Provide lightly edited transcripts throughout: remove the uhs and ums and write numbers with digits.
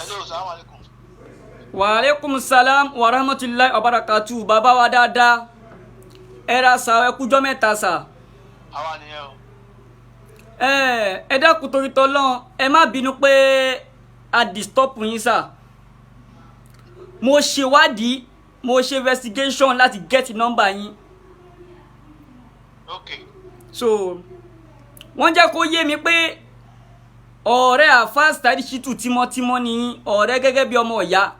Hello, assalamu alaikum. Wa alaikum salam wa rahmatullahi wa barakatuh. Bàbá wa dáadáa. Ẹ ra sà, ẹ kújọ́ mẹ́ta sà. Àwa nìyẹn o. Ẹ dákun torí t'Ọlọ́run, ẹ má bínú pé a disturb yín sà. Mo ṣèwádìí, mo ṣe investigation láti get number yín. Okay. So wọ́n jẹ́ kó yé mi pé ọ̀rẹ́ àfáà Saheed Shittu tímọ́tímọ́ ni yín, ọ̀rẹ́ gẹ́gẹ́ bí ọmọ ìyá.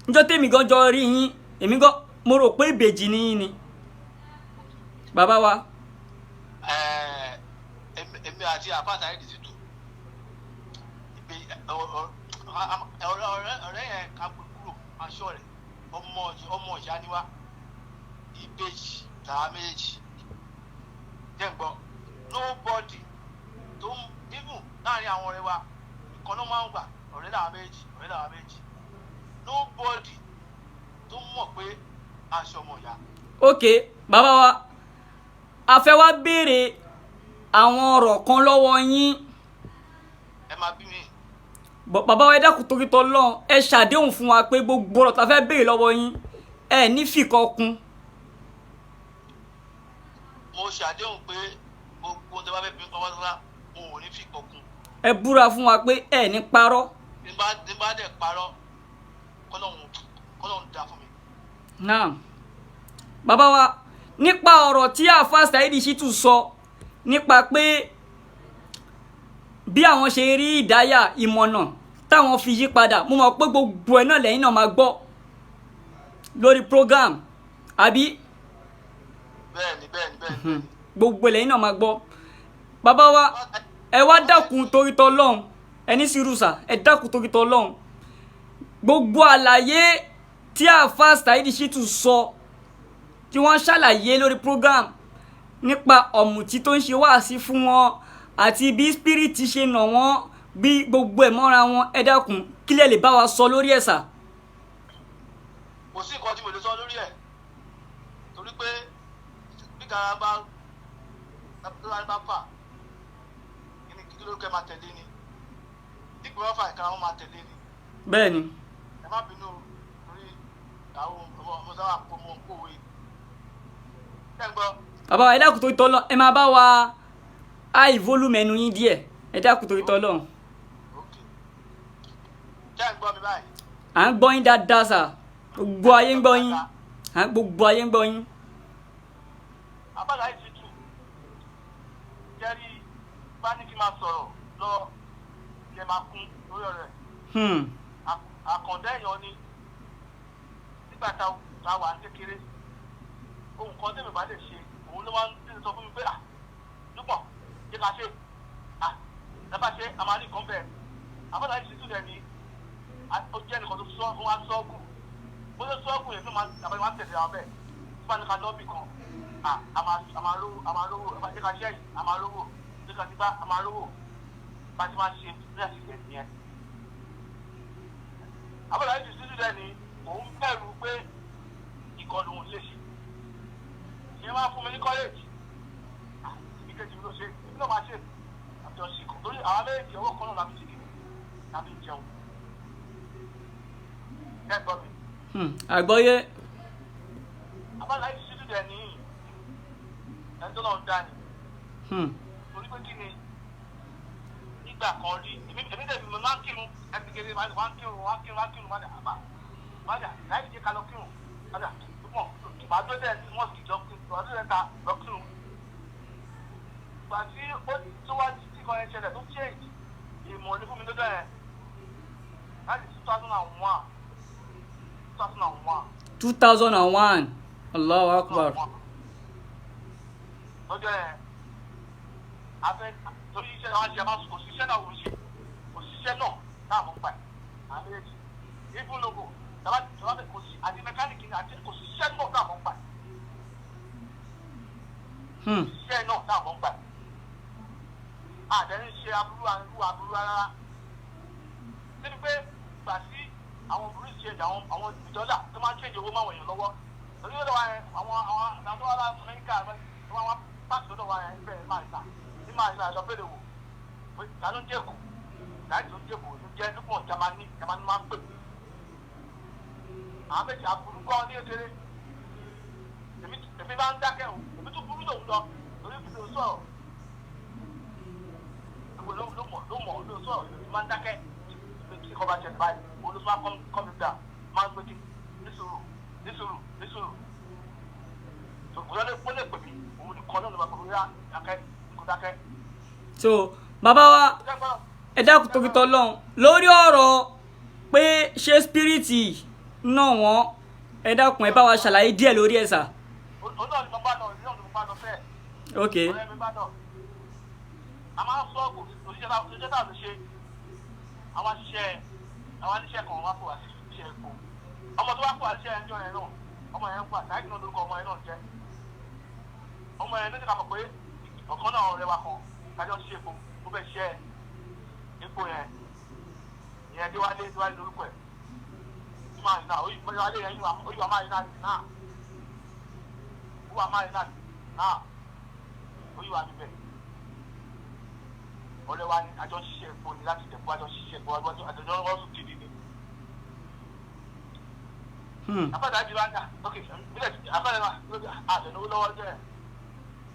Níjọ́ tèmi gan jọ rí yín, èmi gan mo rò pé ìbejì ni yín ni. Bàbá wa. Èmi àti àfáà Saheed Shittu. Ọ̀rẹ́ yẹn ká pé kúrò aṣọ rẹ̀ ọmọ ìyá ni wá. Ìbejì làwa méjèèjì. Jẹ́ ń gbọ́, nobody tó ń even láàrin àwọn ọ̀rẹ́ wa ìkan náà máa ń gbà ọ̀rẹ́ làwa méjì. Nobody tó mọ̀ pé aṣọ ọmọ ìyá. Ok, bàbá wa, a fẹ́ wá béèrè àwọn ọ̀rọ̀ kan lọ́wọ́ yín. Ẹ máa bí mi. Bàbá wa ẹ dákun torí t'Ọlọ́run, ẹ ṣàdéhùn fún wa pé gbogbo ọ̀rọ̀ tá fẹ́ béèrè lọ́wọ́ yín ẹ ní fìkan kún. Mo ṣàdéhùn pé gbogbo tó bá fẹ́ bí ọmọ sọ́lá mo ò ní fìkan kún. Ẹ búra fún wa pé ẹ ní parọ́. Ní bá dẹ̀ parọ́ kọ́lọ́hún dá fún mi. Náà bàbá wa, nípa ọ̀rọ̀ tí àfáà Saheed Shittu sọ nípa pé bí àwọn ṣe rí ìdáyà ìmọ̀nà táwọn fi yí padà, mo mọ̀ pé gbogbo ẹ̀ náà lẹ́yìn náà máa gbọ́ lórí program àbí. Bẹ́ẹ̀ni. Gbogbo ẹ̀ lẹ́yìn náà máa gbọ́. Bàbá wa, ẹ wá dákun torí t'Ọlọ́run, ẹ ní sùúrù sà, ẹ dákun torí t'Ọlọ́run. Gbogbo àlàyé tí àfáà Saheed Shittu sọ tí wọ́n ṣàlàyé lórí program nípa ọ̀mùtí tó ń ṣe wáàsí fún wọn àti bí spirit ṣe nà wọ́n, bí gbogbo ẹ̀ mọ́ra wọn, ẹ dákun kí lẹ lè bá wa sọ lórí ẹ̀ sà. Kò sí nǹkan tí mo lè sọ lórí ẹ̀ torí pé bí gara bá fà kí ló kẹ́ máa tẹ̀lé ni bí kò bá fà ìkara wọn máa tẹ̀lé ni. Bẹ́ẹ̀ni. Ẹ má bínú torí àwọn ọmọ sábà kó mọ kówé. Ẹ ń gbọ́. Bàbá ẹ dákun torí t'Ọlọ́run, ẹ máa bá wa high volume ẹnu yín díẹ̀, ẹ dákun torí t'Ọlọ́run. Jẹ́ ń gbọ́ mi báyìí. À ń gbọ́ yín dáadáa sà, gbogbo ayé ń gbọ́ yín, gbogbo ayé ń gbọ́ yín. Àfáà Saheed Shittu jẹ́rí bá ní kí n máa sọ̀rọ̀ lọ ilẹ̀ máa kún lórí ọ̀rẹ́. Àkàndá èèyàn ni nígbà tá a wà ní kékeré ohun kan tẹ́mi bá lè ṣe òun ló máa ń sọ fún mi pé lúpọ̀ jẹ́ ká ṣe lábàá ṣe a máa rí nǹkan bẹ́ẹ̀. Àfáà Saheed Shittu dẹ̀ ni ó jẹ́ nìkan tó sọ fún wa sọ́ọ̀gù bó ṣe sọ́ọ̀gù yẹn fún àbẹ̀wò máa tẹ̀lé àwọn bẹ́ẹ̀ tí wọ́n ní ká lọ́ọ̀bì kan a máa lówó jẹ́ ká ṣẹ́yìn a máa lówó jẹ́ ká nígbà a máa lówó bá ti máa ṣe ní àṣìṣe nìyẹn. Àfáà Saheed Shittu dẹ̀ ni òun bẹ̀rù pé ìkọlù òun lè ṣe ìyẹn máa fún mi ní kọ́lẹ́ẹ̀jì ìbí kejì mi ló ṣe ìbí náà máa ṣe àti ọ̀sìn kan torí àwọn méjì ọwọ́ kan náà láti ṣe kìnnì láti jẹun. Ẹ gbọ́ mi. Àgbọ́yé. Àfáà Saheed Shittu dẹ̀ ní ẹni tó náà ń dá ni. Torí pé kí ni nígbà kan rí èmi dẹ̀ mi máa ń kírun ẹbí kéré máa ń kírun máa dà àbá máa dà láì jẹ́ ká lọ kírun máa dà púpọ̀ màá tó dẹ̀ ní mọ́ọ̀sì lọ kírun màá tó dẹ̀ ta lọ kírun. Ìgbà tí ó tó wá tí kan yẹn ṣẹlẹ̀ tó change ìmọ̀ ní fún mi lọ́dọ̀ yẹn láti 2001. 2001. Allahu Akbar. Lọ́jọ́ yẹn afẹ́ torí iṣẹ́ náà ṣe máa kò síṣẹ́ náà wò ṣe kò síṣẹ́ náà náà mọ̀ pa ẹ̀ àmì èjì even logo tàbá kò sí àti mẹkáníìkì ní àti kò síṣẹ́ náà náà mọ̀ pa ẹ̀. Iṣẹ́ náà náà mọ̀ pa ẹ̀. Àdẹ́rìn ṣe aburú rárá. Níbi pé gbà sí àwọn burú ṣe àwọn ìdọ́là tó máa ń ṣèjì owó máwọn èèyàn lọ́wọ́. Torí ó lọ́wọ́ àwọn àwọn láti Amẹ́ríkà wọ́n pàṣẹ lọ́dọ̀ wa ẹ̀ ń bẹ̀rẹ̀ máa ń ta. Máa ń lọ Pelu wò ta ló ń jẹ́kù láti tó débò ló jẹ́ lókùn jamani máa ń pè. Àwọn méjì aburú kọ́ ní èdèrè. Èmi máa ń dákẹ́ o, èmi tún burú lòun lọ, lórí ibi tó sọ̀rọ̀. Èmi ló sọ̀rọ̀, èmi máa ń dákẹ́. Tí kò bá jẹ báyìí, olùsọ máa kọ́ mi dà, máa ń gbé kí nísòrò. Tòkùnrin lè pè mí, òun nìkan náà ló máa pè mí dákẹ́. So bàbá wa ẹ dákun torí t'Ọlọ́run lórí ọ̀rọ̀ pé ṣé spiriti náà wọ́n ẹ dákun ẹ bá wa ṣàlàyé díẹ̀ lórí ẹ̀ sà. Ọ̀nà ni mo bá lọ fẹ́. Ok. Ọ̀rẹ́ mi bá lọ. A máa ń sọ ọ̀gùn òṣìṣẹ́ tá a lè ṣe. Àwọn aníṣẹ́ kan wá kó wá sí iṣẹ́ epo. Ọmọ tó wá kó wá sí iṣẹ́ ẹjọ́ yẹn náà, ọmọ yẹn ń pa táìkì náà lórúkọ ọmọ yẹn náà jẹ́. Ọmọ yẹn ló ti ká mọ̀ pé ọ̀kan náà ọ̀rẹ́ wa kan kájọ́ ṣe epo tó fẹ́ ṣiṣẹ́ epo yẹn. Ìyẹn déwálé lórúkọ ẹ̀. Máa ń ná oyè yẹn oyè wa máa ń ná náà. Oyè wa níbẹ̀. Ọ̀rẹ́ wa ni àjọ ṣiṣẹ́ epo ni láti dẹ̀kọ́ àjọ ṣiṣẹ́ epo àjọ ọ̀sùn kìdí ni. Àpẹẹrẹ àjọ wa ń dà ok bílẹ̀ àpẹẹrẹ wa lóbi àtẹnuwó lọ́wọ́ jẹ́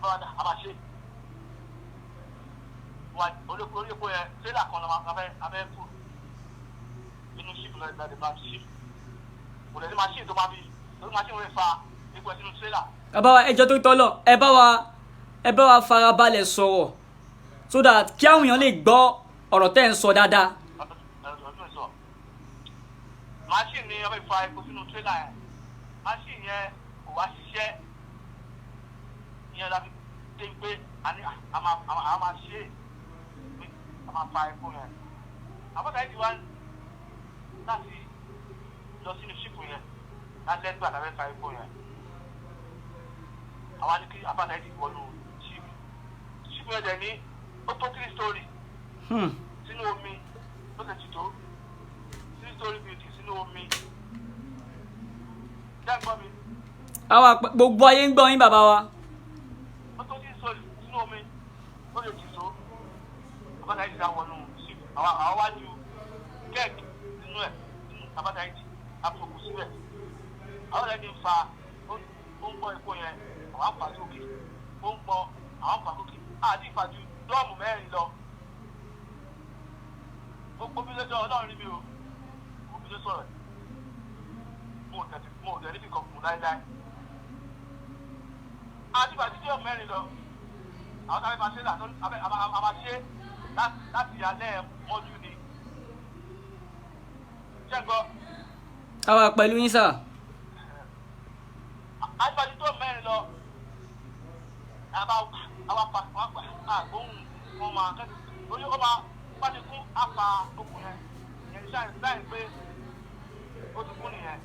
báwa dà a máa ṣe. Orí epo yẹn tírélà kan lọ́wọ́ abẹ́ fún inú ṣíìpù náà lè máa ṣíìpù. Kò lè ní máṣíìnì tó máa fi lórí máṣíìnì rẹ̀ fa epo ẹ̀ sínú tírélà. Bàbá wa ẹjọ́ tó t'Ọlọ́run ẹ bá wa farabalẹ̀ sọ̀rọ̀ so that kí àwọn èèyàn lè gbọ́ ọ̀rọ̀ tẹ́ ń sọ dáadáa. Máṣíìnì ni ọmọ ìfa epo sínú tírélà yẹn. Máṣíìnì yẹn kò wá ṣiṣẹ́. Ìyẹn la fi dé pé a máa ṣe é pé a máa fa epo yẹn. Àbọ̀dá yìí ti wá láti lọ sínú ṣípù yẹn láti lẹ́gbẹ̀ẹ́ àtàwẹ́ fa epo yẹn. Àwọn ní kí àbáta yìí ti wọnú ṣípù. Ṣípù yẹn dẹ̀ ní ó tó 3 story sínú omi ó tẹ̀ tìtó 3 story building sínú omi. Jẹ́ gbọ́ mi. Àwa gbogbo ayé ń gbọ́ yín bàbá wa. Ó tó 3 story sínú omi ó lè tìtó. Àbáta yìí ti dá wọnú ṣípù. Àwọn wájú kẹ́ẹ̀kì nínú ẹ̀ àbáta yìí ti àpòkù síbẹ̀. Àwọn ẹni ń fa ó ń gbọ́ epo yẹn àwọn àpàdé òkè ó ń gbọ́ àwọn àpàdé òkè àti ìfàjú dọ́ọ̀mù 4 lọ. Gbogbo bí lójó Ọlọ́run rí mi o, gbogbo bí ló sọ̀rọ̀ mo ò tẹ̀ níbi kan fún láíláí. Àti ìfàjú dọ́ọ̀mù 4 lọ. Àwọn táwọn máa ṣe láti alẹ́ mọ́jú ni. Ṣé ń gbọ́? Àwa pẹ̀lú yín sà. Àìfàjú dọ́ọ̀mù 4 lọ. Àgbóhùn wọn máa kẹ́ lórí ó máa pàdé fún àpá okùn yẹn ìyẹn láì pé ó ti kún nìyẹn.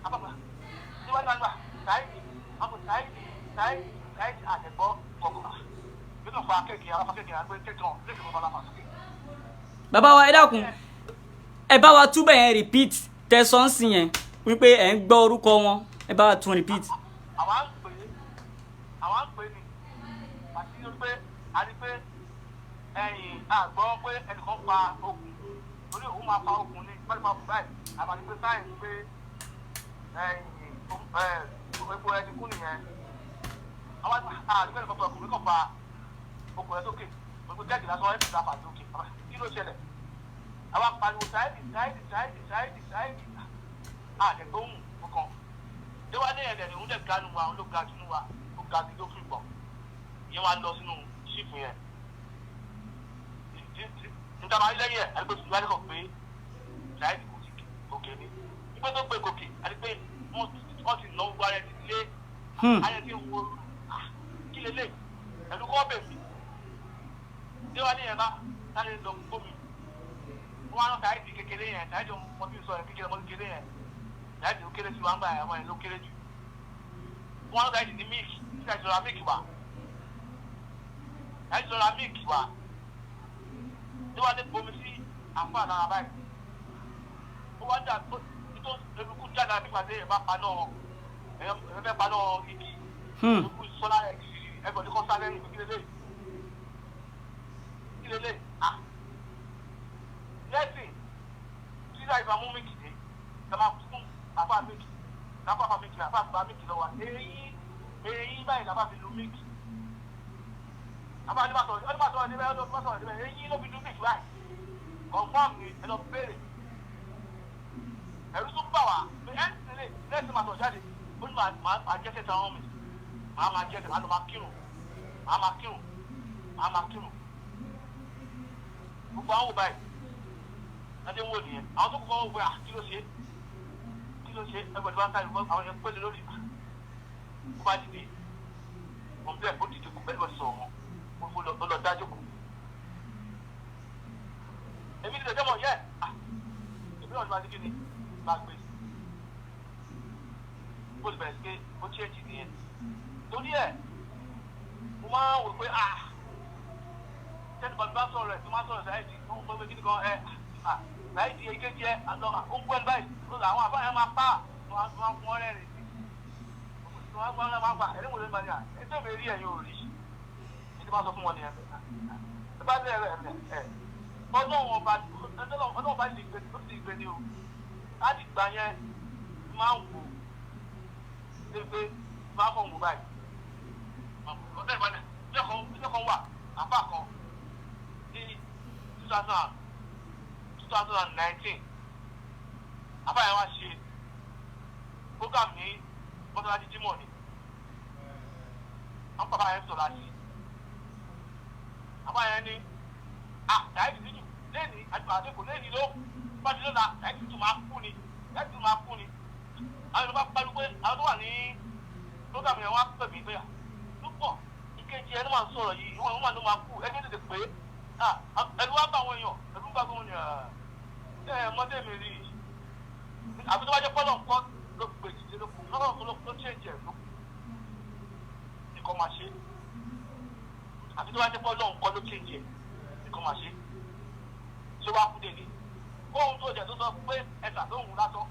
Àpapà níwájú àgbà sáìdì àtẹ̀gbọ́ kọ̀ọ̀kan nínú fa kéèkì aláfa kéèkì àgbẹ̀ kéèkàn lẹ́kọ̀ọ́ bá láfa sókè. Bàbá wa ẹ dákun ẹ bá wa túbọ̀ yẹn repeat tẹ̀sán sí yẹn wípé ẹ̀ ń gbọ́ orúkọ wọn ẹ bá wa tún repeat. Àwọn à ń pè ní àti pé a rí pé àgbọ̀ pé ẹnìkan pa okùn torí òun máa pa okùn ní pẹ́ẹ́lú pa okùn báyìí àbàdí pé sáyẹ̀nsì pé epo ẹ ti kú nìyẹn. Àwọn àdúgbò ẹnìkan pa okùn kan pa okùn ẹ sókè gbogbo jẹ́ẹ̀kì lásán ẹ̀ fi ta pàtó òkè kí ló ṣẹlẹ̀? Àwọn pariwo sáyẹ̀dì àdẹ̀gbóhùn kankan. Déwálé ẹ̀dẹ̀ ni òun lè ganu wa òun ló ga jù wa ó ga jù ló fi gbọ̀n. Ìyẹn wá lọ sínú ṣíìpù yẹn. Níta máa ń lẹ́yìn ẹ̀ àdìgbò tuntun wáyé kàn pé ṣáìdì gòkè ni. Nígbà tó gbé gòkè àdìgbò wọ́n ti náwó gbọ́ ayẹ ti lé ayẹ ti wo kí lélẹ̀ ẹ̀lú kọ́ bèbí. Déwálé yẹn bá sáré lọ gómi. Wọ́n á ná ṣáìdì kékeré yẹn ṣáìdì ọmọ bí sọ ẹ̀ kékeré ọmọ kékeré yẹn. Ṣáìdì ó kéré sí wa ń gbà àwọn ẹ̀ ló kéré jù. Wọ́n á ná ṣáìdì ní míìkì ṣáìdì lọ́ra míìkì wà. Ṣáìdì lọ́ra míìkì wà. Déwálé bomi sí àǹfà náà báyìí. Ó wá dà tó eruku jáde àbí pàdé ẹ̀ bá paná ẹ̀ fẹ́ paná igi. Eruku sọ́lá ẹ̀ ẹgbọ̀n ní kọ́ sáré ní kí lélẹ̀. eyín báyìí la bá fi lu mix àbá ọdún bá sọ̀rọ̀ ẹ̀dẹ́bẹ̀ eyín ló fi lu mix báyìí confam ni ẹ lọ béèrè ẹ̀rú tún bà wá pé ẹ̀ ń sílé lẹ́sìn máa sọ̀rọ̀ jáde ó ní máa jẹ́ kẹta ọ̀hún mi máa jẹ́ kẹta máa kírun gbogbo àwọn báyìí ẹdín wò nìyẹn àwọn tó kọ́kọ́ wọ́n wẹ́ kí ló ṣe ẹgbẹ́ tí wọ́n ká ìwọ́n àwọn yẹn pẹ́lẹ́ lórí kó bá dìde wọ́n bẹ́ẹ̀ kó dìde kó bẹ́ẹ̀ lọ sọ̀rọ̀ wọn kó lọ dájú kù. èmi ti tẹ̀sẹ̀ mọ̀ yẹ́ èmi náà ti máa di kí ni máa gbé bó ti bẹ̀rẹ̀ sí pé ó ṣéèjì nìyẹn torí ẹ̀ mo máa ń wò pé tẹ́lẹ̀ bá sọ̀rọ̀ ẹ̀ tó máa sọ̀rọ̀ sáyẹ́dì ó ń pẹ́ kí ni kan sáyẹ́dì èkejì ẹ̀ àtọ́ ó ń pẹ́ báyìí lórí àwọn àbáyọ máa pa wọn fún ọ̀rẹ́ rẹ̀ sí wọn gbọ́n náà máa gbà ẹ̀rí wòlé máa ní ètò ìbéèrè ẹ̀ yóò rí títí máa sọ fún wọn nìyẹn ẹ bá bẹ̀rẹ̀ ẹ̀ ọdún ọba ti gbé ni o láti gbà yẹn máa ń wò ó pé máa fọ̀ wò báyìí ọ̀dọ́ ìbàdàn ilé kan wà àbá kan ní 2019 àbá yẹn wá ṣe program ní mọ́tàlájí jímọ̀ ni wọ́n bàbá yẹn sọ̀rọ̀ àti àbá yẹn ní dáìdì dídù lẹ́ni àdékò lẹ́ni ló bá ti lọ́la dáìdì dídù máa kú ni àwọn Yorùbá pẹ̀lú pé àwọn tó wà ní program yẹn wá pẹ̀ mí pé púpọ̀ ìkejì ẹni máa ń sọ̀rọ̀ yìí ìwọ̀n máa ló máa kú ẹni tètè pé ẹni wá bá àwọn èèyàn ẹni bá gbọ́n ní mọ́tẹ́ mi rí àbí tó bá jẹ́ pọ́lọ̀ nǹkan ló gbé ìdílé ló kù lọ́wọ́ ló ṣèǹjẹ̀ ló nìkan máa ṣe àbí tó bá jẹ́ pọ́lọ̀ nǹkan ló ṣèǹjẹ̀ nìkan máa ṣe ṣé wàá kú délé ohun tó jẹ́ tó sọ pé ẹ̀dà tó ń wù lásán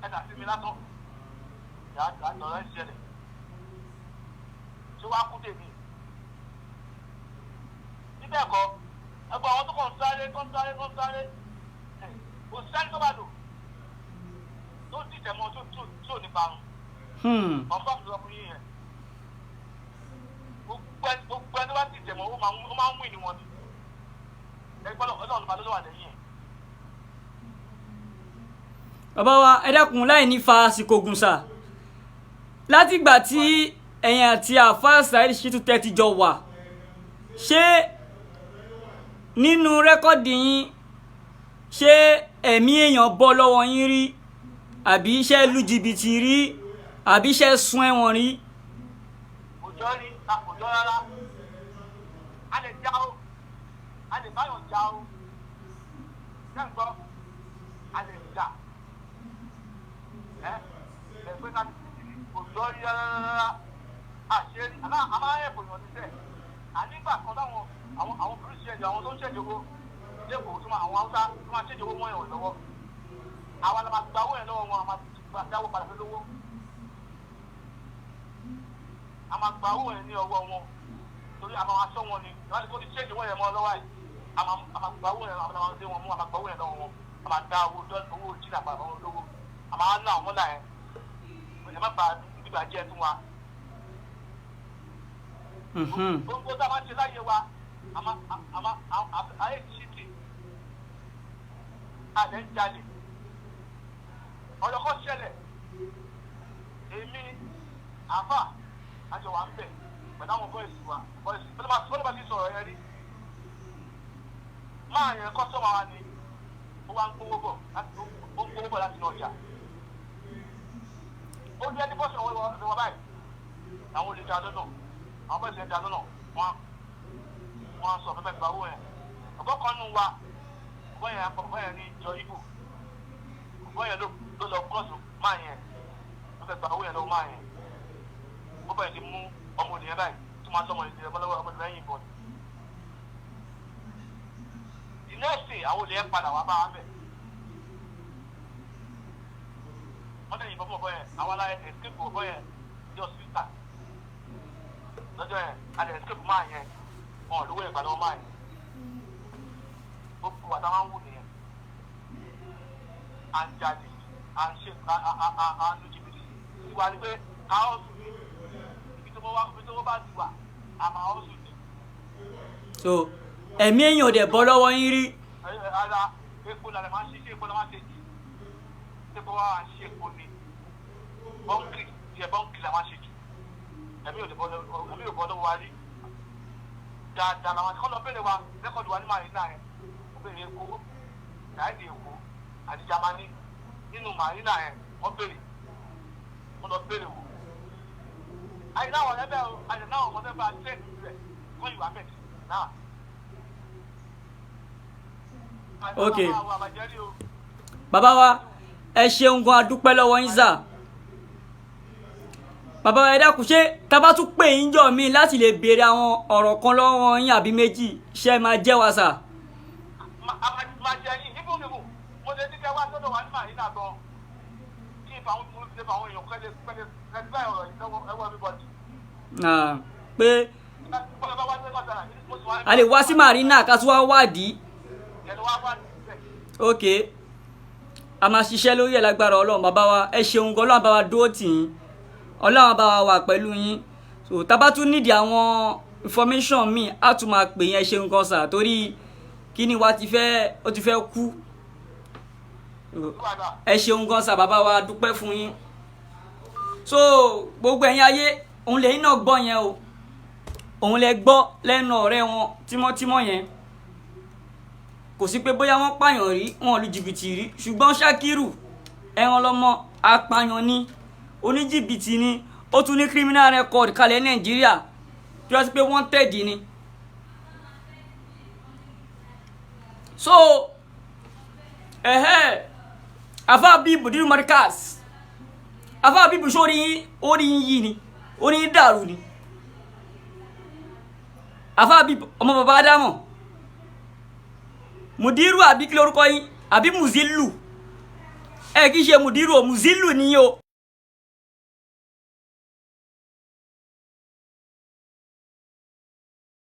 ẹ̀dà sí mi lásán yàrá lọ́rọ̀ ẹ̀ ṣẹlẹ̀ ṣé wàá kú délé níbẹ̀ kọ́ ẹgbẹ́ àwọn tó kàn sáré òṣìṣẹ́ tó bá lò tó dìtẹ̀ mọ́ tó ní parun. ọ̀pọ̀ àti ọkùnrin yẹn gbogbo ẹni bá dìtẹ̀ mọ́ ó máa ń wí ni wọn ni ẹgbẹ́ ọlọ́run bá lọ́wọ́ àlẹ́ yẹn. bàbá wa ẹ dákun láì ní fa àsìkò gùn sà látìgbà tí ẹ̀yin àti àfáà Saheed Shittu tẹ́ ti jọ wà ṣé nínú rẹ́kọ̀dì yín ṣé ẹ̀mí èèyàn bọ́ lọ́wọ́ yín rí àbí iṣẹ́ lu jìbìtì rí àbí iṣẹ́ sun ẹ̀wọ̀n rí. òjò rí àkójọ rárá a lè já o a lè báyọ̀ já o ṣé ń gbọ́ a lè jà ẹgbẹ́ ká òjò rí rárá àṣírí àmáyẹ̀kọ̀ yàn níṣẹ́ ànígbà kan táwọn àwọn kìrìsìtẹ́nì àwọn tó ń ṣèjọba lẹ́kọ̀ọ́ tó máa àwọn haúsá tó máa ṣèjọba mọ́ ẹ̀wọ̀n lọ́wọ́ àwọn àlọ́ máa gba owó yẹn lọ́wọ́ wọn a máa dáwó padà fẹ́ lówó a máa gba owó yẹn ní ọwọ́ wọn torí a máa aṣọ wọn ni láti kó ti ṣèjọba yẹn mọ́ lọ́wọ́ yìí a máa gba owó yẹn a máa dé wọn mú a máa gba owó yẹn lọ́wọ́ wọn a máa dá owó jìnnà padà wọn lówó a máa ná àwọn mọ́lá yẹn ẹ má ba ìgbà jẹ́ fún wa. gbogbo tá a máa ṣe láyé wa ayé ṣìtì alẹ́ ń jalè ọ̀dọ̀ kọ́ ṣẹlẹ̀ èmi àfà àjọ wà ń bẹ̀ pẹ̀lú àwọn bọ́ìsì pẹ̀lú bá ti sọ̀rọ̀ yẹn rí máa yẹn kọ́sọ́mà wa ni ó wá ń gbówó bọ̀ láti ní ọjà ó jẹ́ ní bọ́sùn wọn báyìí àwọn olè jà lọ́nà àwọn bọ́ìsì jà lọ́nà wọ́n sọ fẹ́fẹ́ gba owó yẹn ọ̀pọ̀ kan nù wa ọ̀pọ̀ yẹn ní ìjọ Ìgbò ọ̀pọ̀ yẹn ló lọ kọ́ọ̀sù máa yẹn wọ́n fẹ́ gba owó yẹn lọ́wọ́ máa yẹn ó bẹ̀rẹ̀ sí mú ọmọ ònìyẹn báyìí tó máa sọmọ ìdílé lọ́wọ́ ọmọ ìdílé yìí bọ̀ ni. ìnẹ́ẹ̀sì àwọn olè yẹn padà wá bá wa bẹ̀ wọ́n tẹ̀yìn bọ́ fún ọ̀bọ yẹn àwọn aláyẹ escape ọ̀bọ yẹn ní hospital lọ́jọ́ yẹn alẹ́ escape máa yẹn wọn lówó ẹgbàá lọ́wọ́ máa yẹn gbogbo wa táwọn wù nìyẹn à ń jalè à ń ṣe à ń lu jìbìtì ti wà ní pé káwọn sùn ní ibi tó bá ti wà àmà ọ̀ sùn ní. so ẹ̀mí èèyàn ò dẹ̀ bọ́ lọ́wọ́ yín rí. ara epo la máa ń ṣe epo la máa ń ṣe jù epo wa ń ṣe epo ni bọ́ǹkì la máa ń ṣe jù ẹ̀mí ò bọ́ lọ́wọ́ wa rí dáadáa làwọn kọ́ lọ bẹ̀rẹ̀ wa rẹ́kọ̀dù wa ní màrínà yẹn ó bẹ̀rẹ̀ Èkó láìdí Èkó àti Jámánì nínú màrínà yẹn wọ́n lọ bẹ̀rẹ̀ wò àyìnlá wọn ẹgbẹ́ o àyìnlá wọn ọmọdé bá ṣe rẹ̀ fún ìwà bẹ̀rẹ̀ náà. ok bàbá wa ẹ ṣeun gan adúpẹ́ lọ́wọ́ yín sà. bàbá wa ẹ dákun ṣé tá bá tún pè yín jọ mí láti lè béèrè àwọn ọ̀rọ̀ kan lọ́wọ́ yín àbí méjì ṣé máa jẹ́ wa sà. máa jẹ yín níbo mo lè ní kẹ́ wá sọ́dọ̀ wa ní màrínà gan kí ìfàwọn tó ṣe fàwọn èèyàn pẹ́lẹ́ ọ̀rọ̀ ìtọ́wọ́ ẹwọ́ everybody. pé a lè wá sí màrínà ká tún wá wádìí. ok a máa ṣiṣẹ́ lórí ẹ̀ lágbára Ọlọ́run bàbá wa ẹ ṣeun gan Ọlọ́run bá wa dúró tì yín Ọlọ́run bá wa wà pẹ̀lú yín so tá bá tún nídìí àwọn information mi á tún máa pè yín ẹ ṣeun gan sà torí kíní wa ti fẹ́ kú ẹ ṣeun gan sà bàbá wa dúpẹ́ fún yín so gbogbo ẹ̀yin ayé òun lẹ́yìn náà gbọ́ yẹn o òun lẹ gbọ́ lẹ́nu ọ̀rẹ́ wọn tímọ́tímọ́ yẹn kò sí pé bóyá wọ́n pààyàn rí wọn lu jìbìtì rí ṣùgbọ́n Ṣakiru ẹran lọ́mọ apààyàn ni oníjìbìtì ni ó tún ní criminal record kalẹ̀ Nàìjíríà tí wọ́n ti pé wọ́n tẹ̀dí ni. so afa bíbù dínú Markaz afa bíbù sórí yìí ni orí dàrú ni afa bíbù ọmọ bàbá Ádámọ̀ mudiru àbí kí lórúkọ yín àbí muzilu ẹ kì í ṣe mudiru o muzilu ni o